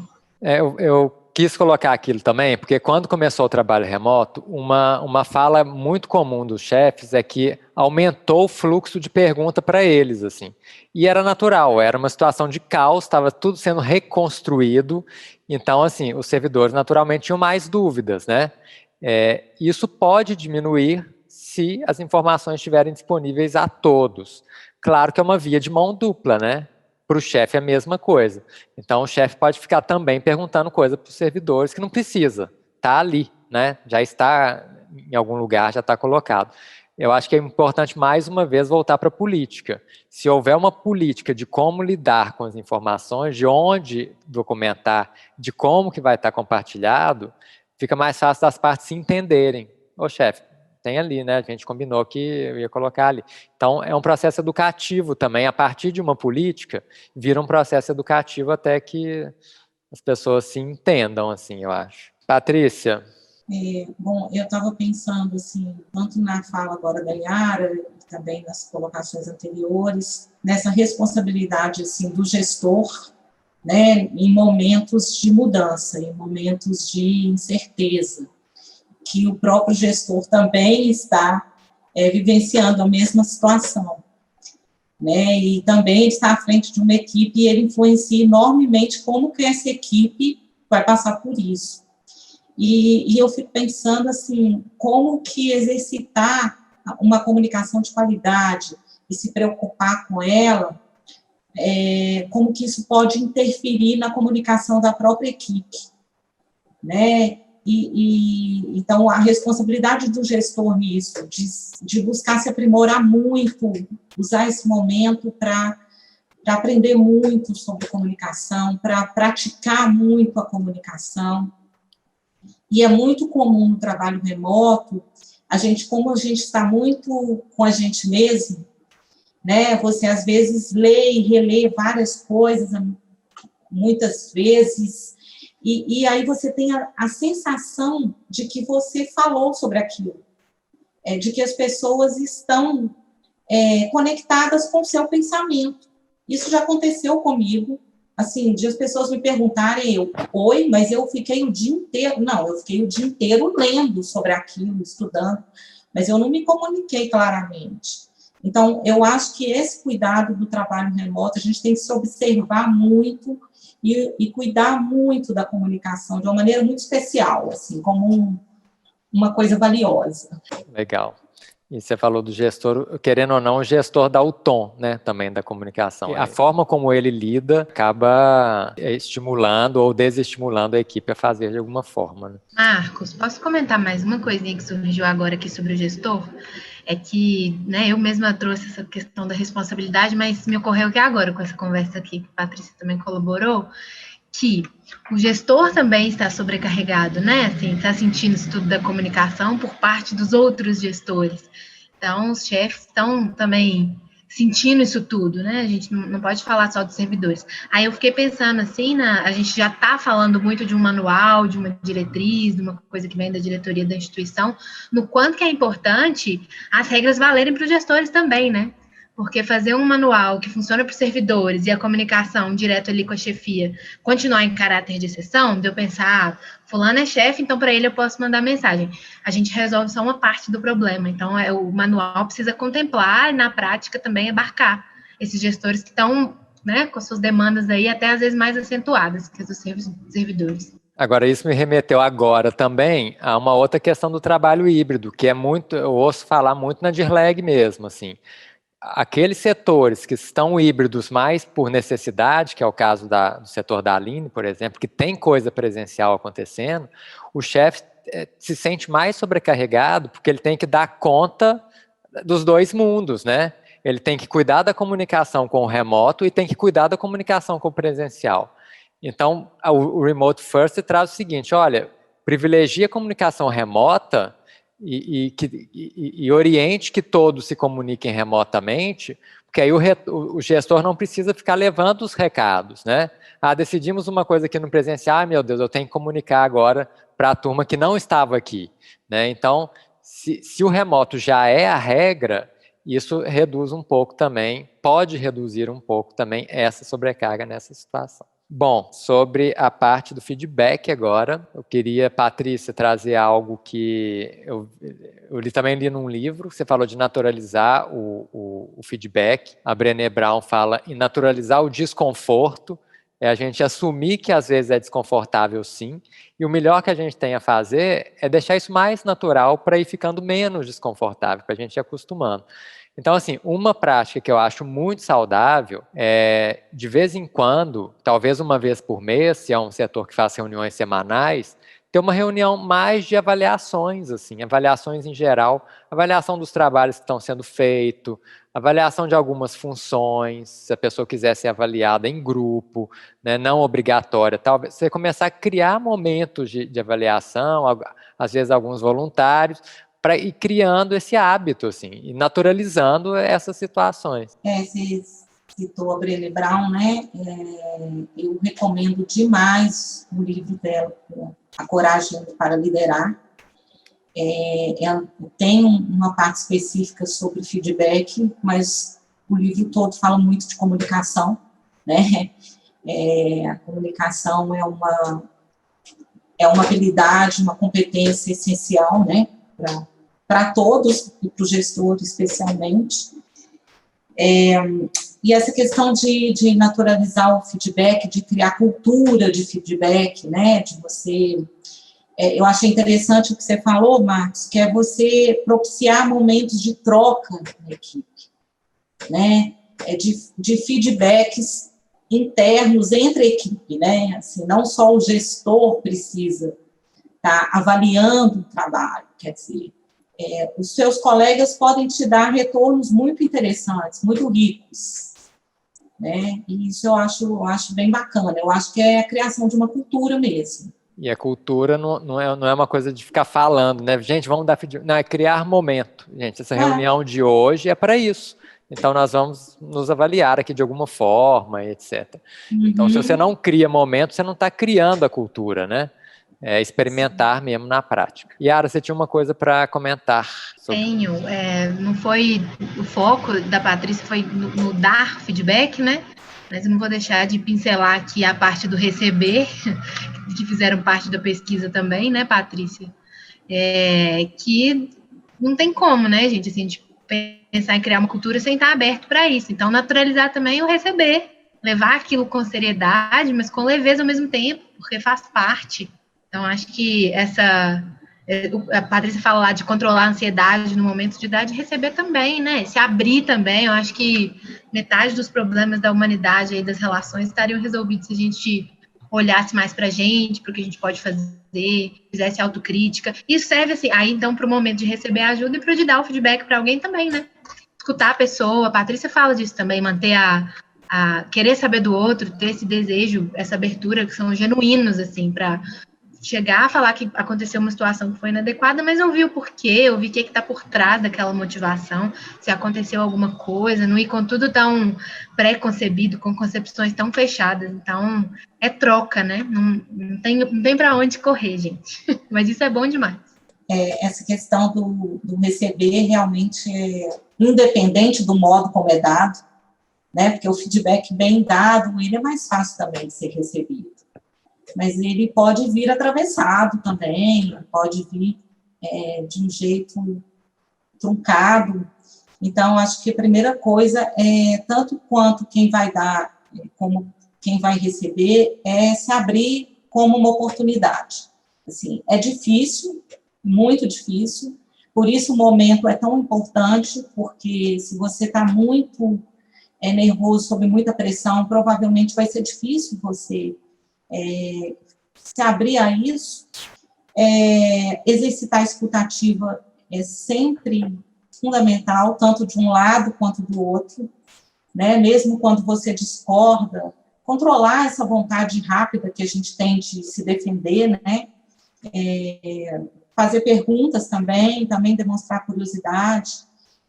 Eu quis colocar aquilo também, porque quando começou o trabalho remoto, uma fala muito comum dos chefes é que aumentou o fluxo de pergunta para eles, assim. E era natural, era uma situação de caos, estava tudo sendo reconstruído, então, assim, os servidores naturalmente tinham mais dúvidas, né? Isso pode diminuir se as informações estiverem disponíveis a todos. Claro que é uma via de mão dupla, né? Para o chefe é a mesma coisa. Então, o chefe pode ficar também perguntando coisa para os servidores que não precisa. Está ali, né? Já está em algum lugar, já está colocado. Eu acho que é importante, mais uma vez, voltar para a política. Se houver uma política de como lidar com as informações, de onde documentar, de como que vai estar compartilhado, fica mais fácil das partes se entenderem. Ô, chefe, tem ali, né? A gente combinou que eu ia colocar ali. Então, é um processo educativo também. A partir de uma política, vira um processo educativo até que as pessoas se entendam, assim, eu acho. Patrícia? Bom, eu estava pensando, assim, tanto na fala agora da Yara, e também nas colocações anteriores, nessa responsabilidade, assim, do gestor, né, em momentos de mudança, em momentos de incerteza, que o próprio gestor também está vivenciando a mesma situação, né, e também está à frente de uma equipe e ele influencia enormemente como que essa equipe vai passar por isso. E eu fico pensando, assim, como que exercitar uma comunicação de qualidade e se preocupar com ela, como que isso pode interferir na comunicação da própria equipe, né? Então, a responsabilidade do gestor nisso, de buscar se aprimorar muito, usar esse momento para aprender muito sobre comunicação, para praticar muito a comunicação. E é muito comum no trabalho remoto, como a gente está muito com a gente mesmo, né? Você, às vezes, lê e relê várias coisas, muitas vezes, e aí você tem a sensação de que você falou sobre aquilo, de que as pessoas estão conectadas com o seu pensamento. Isso já aconteceu comigo, assim, de as pessoas me perguntarem, mas eu fiquei o dia inteiro, não, eu fiquei o dia inteiro lendo sobre aquilo, estudando, mas eu não me comuniquei claramente. Então, eu acho que esse cuidado do trabalho remoto, a gente tem que se observar muito e cuidar muito da comunicação de uma maneira muito especial, assim, como uma coisa valiosa. Legal. E você falou do gestor, querendo ou não, o gestor dá o tom, né, também da comunicação. A forma como ele lida acaba estimulando ou desestimulando a equipe a fazer de alguma forma, né? Marcos, posso comentar mais uma coisinha que surgiu agora aqui sobre o gestor? É que, né, eu mesma trouxe essa questão da responsabilidade, mas me ocorreu que agora, com essa conversa aqui, que a Patrícia também colaborou, que o gestor também está sobrecarregado, né? Assim, está sentindo isso tudo da comunicação por parte dos outros gestores. Então, os chefes estão também sentindo isso tudo, né? A gente não pode falar só dos servidores. Aí eu fiquei pensando assim, a gente já está falando muito de um manual, de uma diretriz, de uma coisa que vem da diretoria da instituição, no quanto que é importante as regras valerem para os gestores também, né? Porque fazer um manual que funciona para os servidores e a comunicação direto ali com a chefia continuar em caráter de exceção, de eu pensar, fulano é chefe, então para ele eu posso mandar mensagem. A gente resolve só uma parte do problema. Então, o manual precisa contemplar e, na prática, também abarcar esses gestores que estão, né, com suas demandas aí até às vezes mais acentuadas que as dos servidores. Agora, isso me remeteu agora também a uma outra questão do trabalho híbrido, que é muito, eu ouço falar muito na DIRLEG mesmo, assim. Aqueles setores que estão híbridos mais por necessidade, que é o caso do setor da Aline, por exemplo, que tem coisa presencial acontecendo, o chefe se sente mais sobrecarregado porque ele tem que dar conta dos dois mundos, né? Ele tem que cuidar da comunicação com o remoto e tem que cuidar da comunicação com o presencial. Então, o Remote First traz o seguinte, olha, privilegia a comunicação remota e oriente que todos se comuniquem remotamente, porque aí o gestor não precisa ficar levando os recados, né? Decidimos uma coisa aqui no presencial, meu Deus, eu tenho que comunicar agora para a turma que não estava aqui, né? Então, se o remoto já é a regra, isso reduz um pouco também, pode reduzir um pouco também essa sobrecarga nessa situação. Bom, sobre a parte do feedback agora, eu queria, Patrícia, trazer algo que eu também li num livro, você falou de naturalizar o feedback, a Brené Brown fala em naturalizar o desconforto, é a gente assumir que às vezes é desconfortável sim, e o melhor que a gente tem a fazer é deixar isso mais natural para ir ficando menos desconfortável, para a gente ir acostumando. Então, assim, uma prática que eu acho muito saudável é, de vez em quando, talvez uma vez por mês, se é um setor que faz reuniões semanais, ter uma reunião mais de avaliações, assim, avaliações em geral, avaliação dos trabalhos que estão sendo feitos, avaliação de algumas funções, se a pessoa quiser ser avaliada em grupo, né, não obrigatória, talvez você começar a criar momentos de avaliação, às vezes alguns voluntários, para ir criando esse hábito, assim, e naturalizando essas situações. Você citou a Brené Brown, né? Eu recomendo demais o livro dela, A Coragem para Liderar. Ela tem uma parte específica sobre feedback, mas o livro todo fala muito de comunicação, né? A comunicação é uma habilidade, uma competência essencial, né? Para todos, e para o gestor especialmente. E essa questão de naturalizar o feedback, de criar cultura de feedback, né, de você... eu achei interessante o que você falou, Marcos, que é você propiciar momentos de troca na equipe, né, de feedbacks internos entre a equipe, né, assim, não só o gestor precisa estar avaliando o trabalho, quer dizer, os seus colegas podem te dar retornos muito interessantes, muito ricos, né? E isso eu acho bem bacana. Eu acho que é a criação de uma cultura mesmo. E a cultura não é uma coisa de ficar falando, né? Gente, vamos dar feedback. Não, é criar momento. Gente, essa reunião de hoje é para isso. Então, nós vamos nos avaliar aqui de alguma forma, etc. Uhum. Então, se você não cria momento, você não está criando a cultura, né? Experimentar mesmo na prática. Yara, você tinha uma coisa para comentar? Tenho. Não foi o foco da Patrícia, foi no dar feedback, né? Mas eu não vou deixar de pincelar aqui a parte do receber, que fizeram parte da pesquisa também, né, Patrícia? Que não tem como, né, gente? Assim, de pensar em criar uma cultura sem estar aberto para isso. Então, naturalizar também o receber, levar aquilo com seriedade, mas com leveza ao mesmo tempo, porque faz parte. Então, acho que a Patrícia fala lá de controlar a ansiedade no momento de dar, de receber também, né? Se abrir também. Eu acho que metade dos problemas da humanidade e das relações estariam resolvidos se a gente olhasse mais para a gente, para o que a gente pode fazer, fizesse autocrítica. Isso serve, assim, aí então para o momento de receber ajuda e para de dar o feedback para alguém também, né? Escutar a pessoa. A Patrícia fala disso também, manter a querer saber do outro, ter esse desejo, essa abertura, que são genuínos, assim, para chegar a falar que aconteceu uma situação que foi inadequada, mas ouvir o porquê, ouvir o que está por trás daquela motivação, se aconteceu alguma coisa, não ir com tudo tão pré-concebido, com concepções tão fechadas. Então, é troca, né? Não tem para onde correr, gente. Mas isso é bom demais. Essa questão do receber realmente é independente do modo como é dado, né? Porque o feedback bem dado, ele é mais fácil também de ser recebido. Mas ele pode vir atravessado também, pode vir de um jeito truncado. Então, acho que a primeira coisa tanto quanto quem vai dar, como quem vai receber, se abrir como uma oportunidade. Assim, é difícil, muito difícil, por isso o momento é tão importante, porque se você está muito nervoso, sob muita pressão, provavelmente vai ser difícil você se abrir a isso. Exercitar a escutativa é sempre fundamental, tanto de um lado quanto do outro, né? Mesmo quando você discorda, controlar essa vontade rápida que a gente tem de se defender, né? Fazer perguntas também demonstrar curiosidade.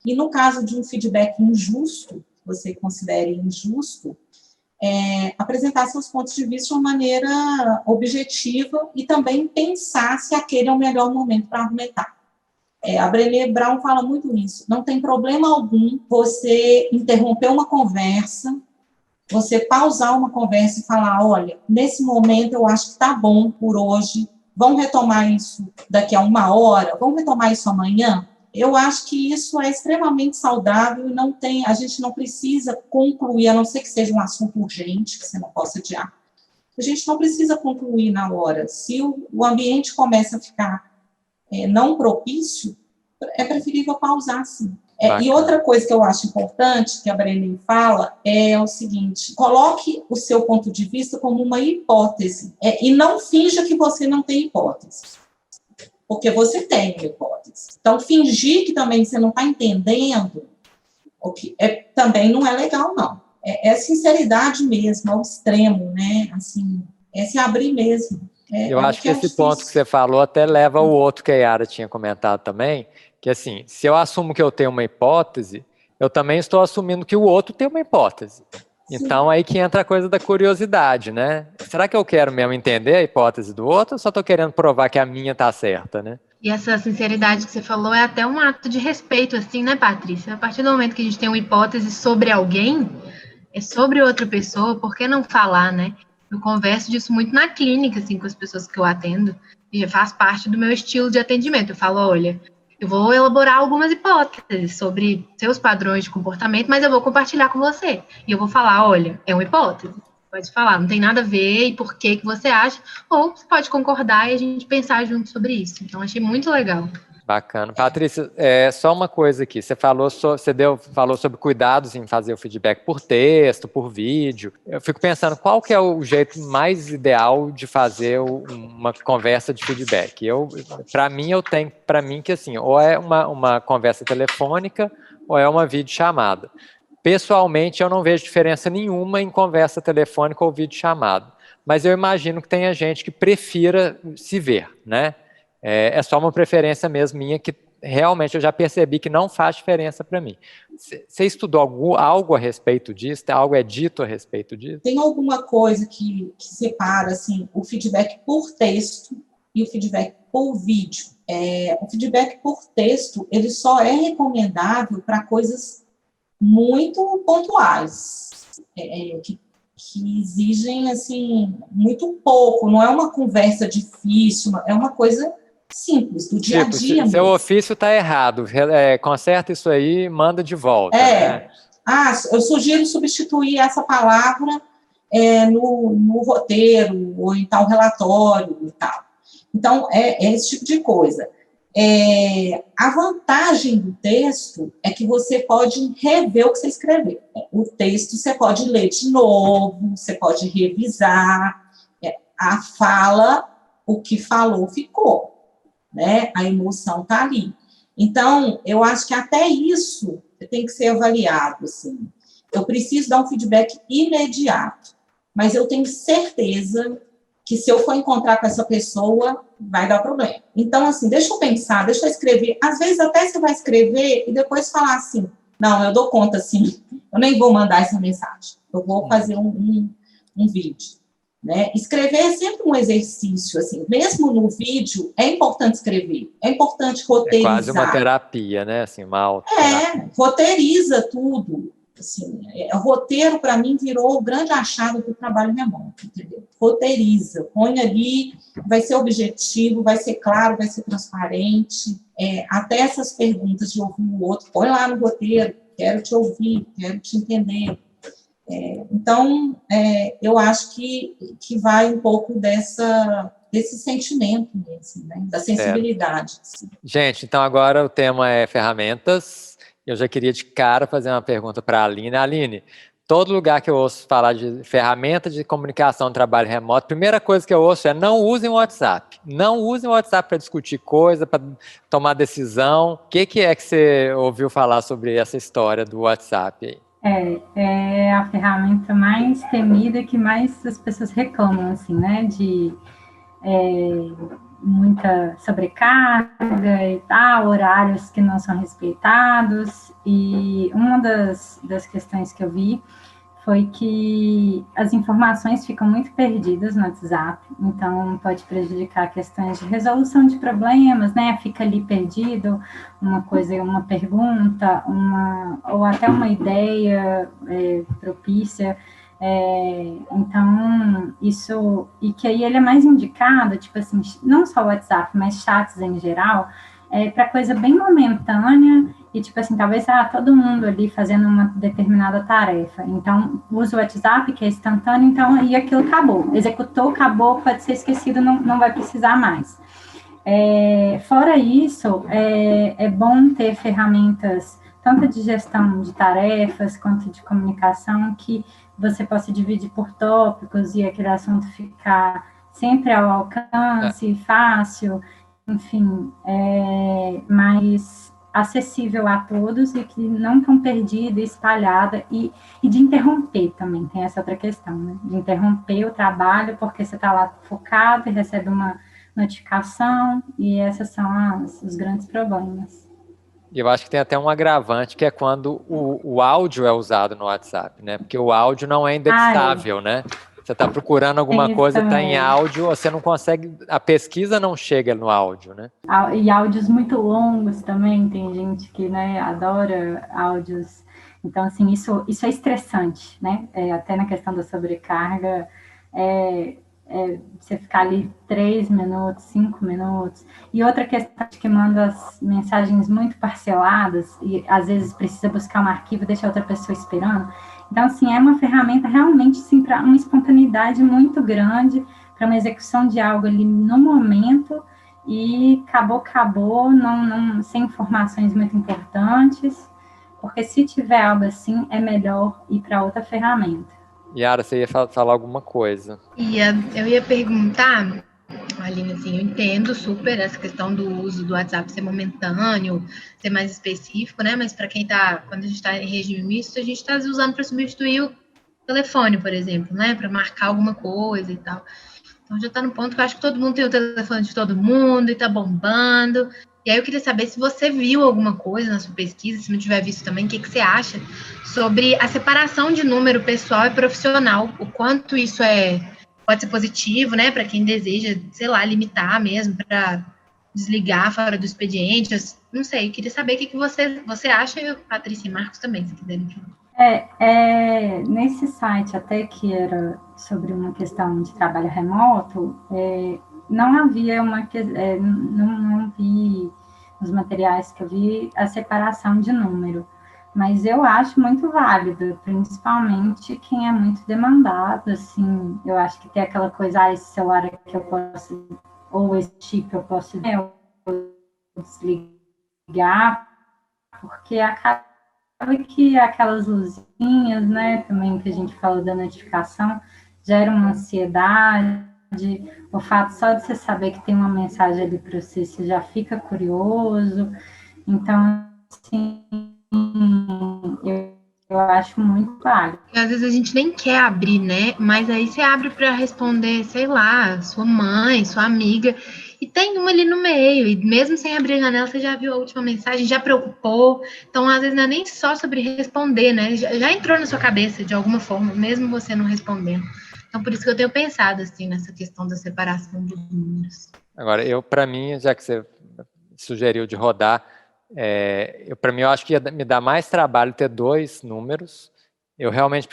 E no caso de um feedback injusto, você considere injusto, apresentar seus pontos de vista de uma maneira objetiva e também pensar se aquele é o melhor momento para argumentar. A Brené Brown fala muito isso. Não tem problema algum você interromper uma conversa, você pausar uma conversa e falar, olha, nesse momento eu acho que está bom por hoje, vamos retomar isso daqui a 1 hora, vamos retomar isso amanhã? Eu acho que isso é extremamente saudável e a gente não precisa concluir, a não ser que seja um assunto urgente, que você não possa adiar. A gente não precisa concluir na hora. Se o ambiente começa a ficar não propício, é preferível pausar, sim. E outra coisa que eu acho importante, que a Brené fala, é o seguinte, coloque o seu ponto de vista como uma hipótese, e não finja que você não tem hipótese, porque você tem uma hipótese. Então, fingir que também você não está entendendo, também não é legal, não. É sinceridade mesmo, ao extremo, né? Assim, se abrir mesmo. Eu acho que esse ponto que você falou até leva ao outro que a Yara tinha comentado também, que assim, se eu assumo que eu tenho uma hipótese, eu também estou assumindo que o outro tem uma hipótese. Sim. Então, aí que entra a coisa da curiosidade, né? Será que eu quero mesmo entender a hipótese do outro ou só estou querendo provar que a minha está certa, né? E essa sinceridade que você falou é até um ato de respeito, assim, né, Patrícia? A partir do momento que a gente tem uma hipótese sobre alguém, é sobre outra pessoa, por que não falar, né? Eu converso disso muito na clínica, assim, com as pessoas que eu atendo, e já faz parte do meu estilo de atendimento. Eu falo, olha, eu vou elaborar algumas hipóteses sobre seus padrões de comportamento, mas eu vou compartilhar com você. E eu vou falar, olha, é uma hipótese. Pode falar, não tem nada a ver e por que você acha, ou você pode concordar e a gente pensar junto sobre isso. Então, achei muito legal. Bacana. Patrícia, só uma coisa aqui. Você falou sobre cuidados em fazer o feedback por texto, por vídeo. Eu fico pensando qual que é o jeito mais ideal de fazer uma conversa de feedback. Para mim que assim, ou é uma conversa telefônica ou é uma videochamada. Pessoalmente, eu não vejo diferença nenhuma em conversa telefônica ou videochamada. Mas eu imagino que tenha gente que prefira se ver, né? É só uma preferência mesmo minha que realmente eu já percebi que não faz diferença para mim. Você estudou algo a respeito disso? Algo é dito a respeito disso? Tem alguma coisa que separa assim, o feedback por texto e o feedback por vídeo? O feedback por texto, ele só é recomendável para coisas muito pontuais, que exigem assim, muito pouco, não é uma conversa difícil, é uma coisa simples, do dia a dia mesmo. Seu ofício está errado, conserta isso aí, manda de volta. Né? Eu sugiro substituir essa palavra no roteiro, ou em tal relatório e tal. Então, esse tipo de coisa. A vantagem do texto é que você pode rever o que você escreveu. O texto você pode ler de novo, você pode revisar. A fala, o que falou, ficou. Né? A emoção está ali. Então, eu acho que até isso tem que ser avaliado. Assim. Eu preciso dar um feedback imediato, mas eu tenho certeza que se eu for encontrar com essa pessoa, vai dar problema. Então, assim, deixa eu pensar, deixa eu escrever. Às vezes até você vai escrever e depois falar assim, não, eu dou conta, assim, eu nem vou mandar essa mensagem, eu vou fazer um vídeo. Né? Escrever é sempre um exercício, assim, mesmo no vídeo, é importante escrever, é importante roteirizar. É quase uma terapia, né? Assim, roteiriza tudo. Assim, o roteiro, para mim, virou o grande achado do trabalho remoto, entendeu? Roteiriza, põe ali, vai ser objetivo, vai ser claro, vai ser transparente, até essas perguntas de ouvir o outro, põe lá no roteiro, quero te ouvir, quero te entender. Então, eu acho que vai um pouco desse sentimento mesmo, né? Da sensibilidade. Assim. Gente, então agora o tema é ferramentas. Eu já queria de cara fazer uma pergunta para a Aline. Aline, todo lugar que eu ouço falar de ferramenta de comunicação de trabalho remoto, a primeira coisa que eu ouço é não usem o WhatsApp. Não usem o WhatsApp para discutir coisa, para tomar decisão. O que é que você ouviu falar sobre essa história do WhatsApp aí? É a ferramenta mais temida que mais as pessoas reclamam, assim, né? muita sobrecarga e tal, horários que não são respeitados, e uma das questões que eu vi foi que as informações ficam muito perdidas no WhatsApp, então pode prejudicar questões de resolução de problemas, né? Fica ali perdido uma coisa, uma pergunta, ou até uma ideia propícia. Então, isso, e que aí ele é mais indicado, tipo assim, não só o WhatsApp, mas chats em geral, para coisa bem momentânea, e tipo assim, talvez todo mundo ali fazendo uma determinada tarefa, então usa o WhatsApp, que é instantâneo, então, e aquilo acabou, executou, acabou, pode ser esquecido, não vai precisar mais. Fora isso, é bom ter ferramentas, tanto de gestão de tarefas, quanto de comunicação, que você possa dividir por tópicos e aquele assunto ficar sempre ao alcance, fácil, enfim, mais acessível a todos e que não tão perdida, espalhada, e de interromper também, tem essa outra questão, né? De interromper o trabalho porque você está lá focado e recebe uma notificação, e esses são os grandes problemas. E eu acho que tem até um agravante, que é quando o áudio é usado no WhatsApp, né? Porque o áudio não é indexável, né? Você está procurando alguma coisa, está em áudio, você não consegue, a pesquisa não chega no áudio, né? E áudios muito longos também, tem gente que, né, adora áudios. Então, assim, isso é estressante, né? Até na questão da sobrecarga, você ficar ali 3 minutos, 5 minutos. E outra questão que manda as mensagens muito parceladas, e às vezes precisa buscar um arquivo e deixa outra pessoa esperando. Então, assim, é uma ferramenta realmente, assim, para uma espontaneidade muito grande, para uma execução de algo ali no momento, e acabou, não, sem informações muito importantes, porque se tiver algo assim, é melhor ir para outra ferramenta. Yara, você ia falar alguma coisa? Eu ia perguntar, Aline, assim, eu entendo super essa questão do uso do WhatsApp ser momentâneo, ser mais específico, né? Mas para quem quando a gente está em regime misto, a gente está usando para substituir o telefone, por exemplo, né? Para marcar alguma coisa e tal. Então já está no ponto que eu acho que todo mundo tem o telefone de todo mundo e está bombando. E aí eu queria saber se você viu alguma coisa na sua pesquisa, se não tiver visto também, o que você acha sobre a separação de número pessoal e profissional, o quanto isso pode ser positivo, né, para quem deseja, sei lá, limitar mesmo, para desligar fora do expediente, não sei, eu queria saber o que você acha, e Patrícia e Marcos também, se quiserem falar. Nesse site, até que era sobre uma questão de trabalho remoto, não havia não vi nos materiais que eu vi a separação de número, mas eu acho muito válido, principalmente quem é muito demandado, assim, eu acho que tem aquela coisa, esse celular que eu posso, ou esse chip eu posso desligar, porque acaba que aquelas luzinhas, né, também que a gente falou da notificação, gera uma ansiedade, o fato só de você saber que tem uma mensagem ali para você já fica curioso. Então, assim, eu acho muito válido. Às vezes a gente nem quer abrir, né? Mas aí você abre para responder, sei lá, sua mãe, sua amiga, e tem uma ali no meio, e mesmo sem abrir a janela, você já viu a última mensagem, já preocupou. Então, às vezes, não é nem só sobre responder, né? Já entrou na sua cabeça de alguma forma, mesmo você não respondendo. Então, por isso que eu tenho pensado, assim, nessa questão da separação dos números. Agora, para mim, já que você sugeriu de rodar, para mim, eu acho que ia me dar mais trabalho ter 2 números. Eu realmente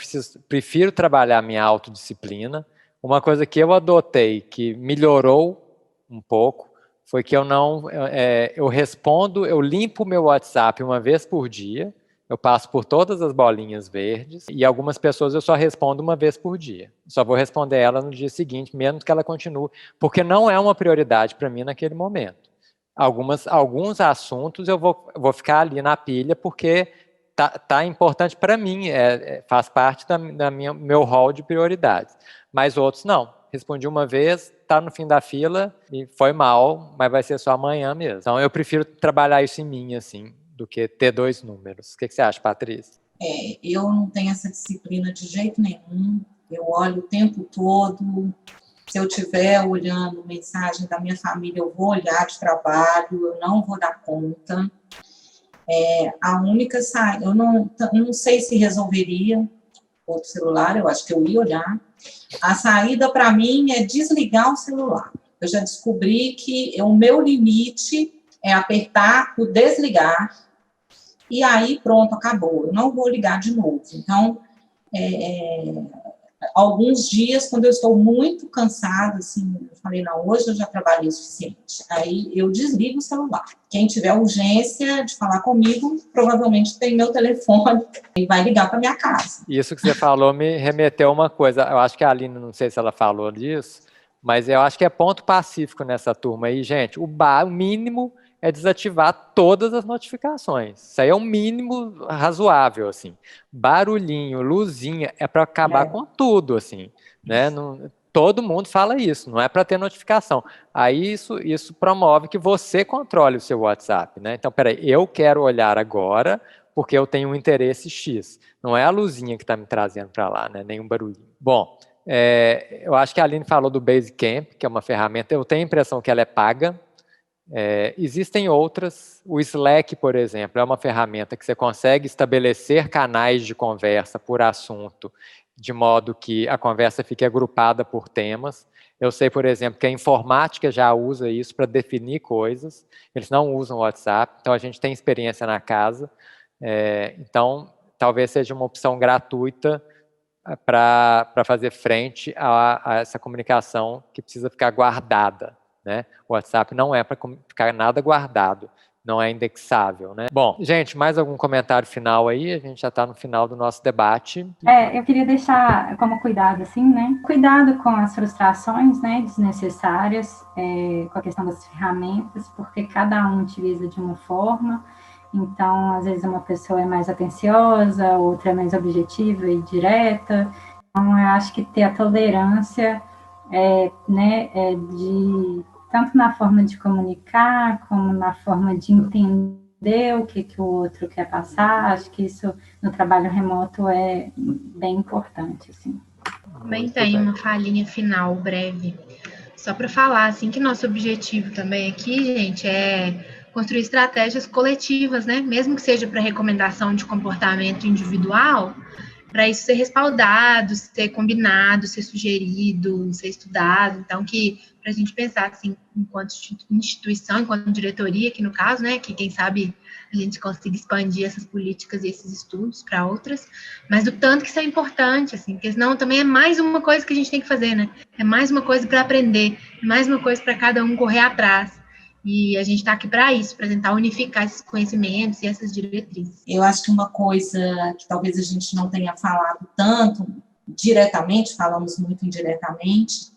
prefiro trabalhar a minha autodisciplina. Uma coisa que eu adotei, que melhorou um pouco, foi que eu limpo o meu WhatsApp uma vez por dia. Eu passo por todas as bolinhas verdes, e algumas pessoas eu só respondo uma vez por dia. Só vou responder ela no dia seguinte, mesmo que ela continue, porque não é uma prioridade para mim naquele momento. Alguns assuntos eu vou ficar ali na pilha, porque tá importante para mim, faz parte da meu hall de prioridades. Mas outros não. Respondi uma vez, tá no fim da fila, e foi mal, mas vai ser só amanhã mesmo. Então eu prefiro trabalhar isso em mim, assim, do que ter 2 números. O que você acha, Patrícia? Eu não tenho essa disciplina de jeito nenhum. Eu olho o tempo todo. Se eu estiver olhando mensagem da minha família, eu vou olhar de trabalho, eu não vou dar conta. A única saída, eu não sei se resolveria outro celular, eu acho que eu ia olhar. A saída para mim é desligar o celular. Eu já descobri que o meu limite é apertar o desligar e aí pronto, acabou. Eu não vou ligar de novo. Então, alguns dias, quando eu estou muito cansada, assim, eu falei, não, hoje eu já trabalhei o suficiente. Aí eu desligo o celular. Quem tiver urgência de falar comigo, provavelmente tem meu telefone e vai ligar para minha casa. Isso que você falou me remeteu a uma coisa. Eu acho que a Aline, não sei se ela falou disso, mas eu acho que é ponto pacífico nessa turma aí, gente. O mínimo é desativar todas as notificações. Isso aí é um mínimo razoável, assim. Barulhinho, luzinha, é para acabar com tudo, assim, né? Não, todo mundo fala isso, não é para ter notificação. Aí isso promove que você controle o seu WhatsApp, né? Então, peraí, eu quero olhar agora porque eu tenho um interesse X. Não é a luzinha que está me trazendo para lá, né? Nem um barulhinho. Bom, eu acho que a Aline falou do Basecamp, que é uma ferramenta, eu tenho a impressão que ela é paga. Existem outras, o Slack, por exemplo, é uma ferramenta que você consegue estabelecer canais de conversa por assunto, de modo que a conversa fique agrupada por temas. Eu sei, por exemplo, que a informática já usa isso para definir coisas, eles não usam o WhatsApp, então a gente tem experiência na casa, então talvez seja uma opção gratuita para fazer frente a essa comunicação que precisa ficar guardada. Né? O WhatsApp não é para ficar nada guardado, não é indexável, né? Bom, gente, mais algum comentário final aí? A gente já está no final do nosso debate. Eu queria deixar como cuidado, assim, né? Cuidado com as frustrações, né, desnecessárias, com a questão das ferramentas, porque cada um utiliza de uma forma. Então, às vezes uma pessoa é mais atenciosa, outra é mais objetiva e direta. Então, eu acho que ter a tolerância, tanto na forma de comunicar, como na forma de entender o que o outro quer passar. Acho que isso no trabalho remoto é bem importante, assim. Também tem uma falinha final breve, só para falar, assim, que nosso objetivo também aqui, gente, é construir estratégias coletivas, né? Mesmo que seja para recomendação de comportamento individual, para isso ser respaldado, ser combinado, ser sugerido, ser estudado. Então, para a gente pensar, assim, enquanto instituição, enquanto diretoria, aqui no caso, né, que quem sabe a gente consiga expandir essas políticas e esses estudos para outras, mas do tanto que isso é importante, assim, porque senão também é mais uma coisa que a gente tem que fazer, né? É mais uma coisa para aprender, é mais uma coisa para cada um correr atrás. E a gente está aqui para isso, para tentar unificar esses conhecimentos e essas diretrizes. Eu acho que uma coisa que talvez a gente não tenha falado tanto diretamente, falamos muito indiretamente,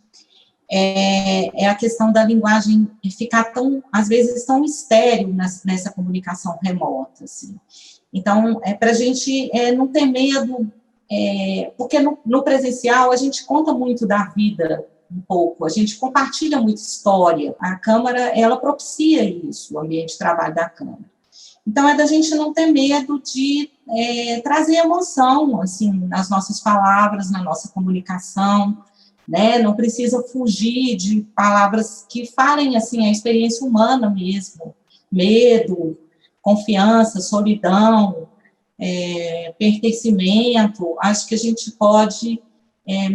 é a questão da linguagem ficar às vezes, tão estéril nessa comunicação remota. Assim. Então, para a gente não ter medo, porque no presencial a gente conta muito da vida, um pouco, a gente compartilha muita história, a Câmara, ela propicia isso, o ambiente de trabalho da Câmara. Então, é da gente não ter medo de trazer emoção, assim, nas nossas palavras, na nossa comunicação, né? Não precisa fugir de palavras que falem, assim, a experiência humana mesmo, medo, confiança, solidão, pertencimento. Acho que a gente pode,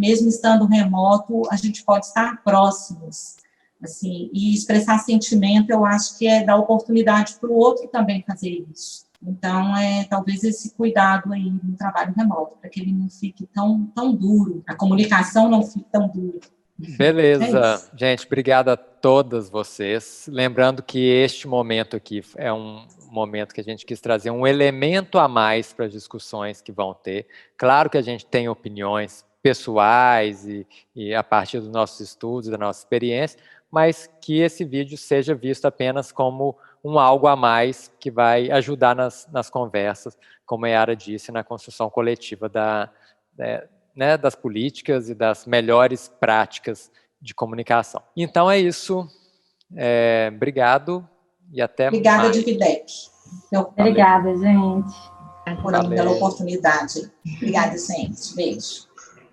mesmo estando remoto, a gente pode estar próximos, assim, e expressar sentimento, eu acho que dar oportunidade para o outro também fazer isso. Então, talvez esse cuidado aí no trabalho remoto, para que ele não fique tão duro, a comunicação não fique tão dura. Beleza, gente, obrigado a todas vocês. Lembrando que este momento aqui é um momento que a gente quis trazer um elemento a mais para as discussões que vão ter. Claro que a gente tem opiniões pessoais e a partir dos nossos estudos, da nossa experiência, mas que esse vídeo seja visto apenas como um algo a mais que vai ajudar nas conversas, como a Yara disse, na construção coletiva das políticas e das melhores práticas de comunicação. Então é isso. Obrigado e até mais. Obrigada, Dividec. Obrigada, gente. Pela oportunidade. Obrigada, gente. Beijo.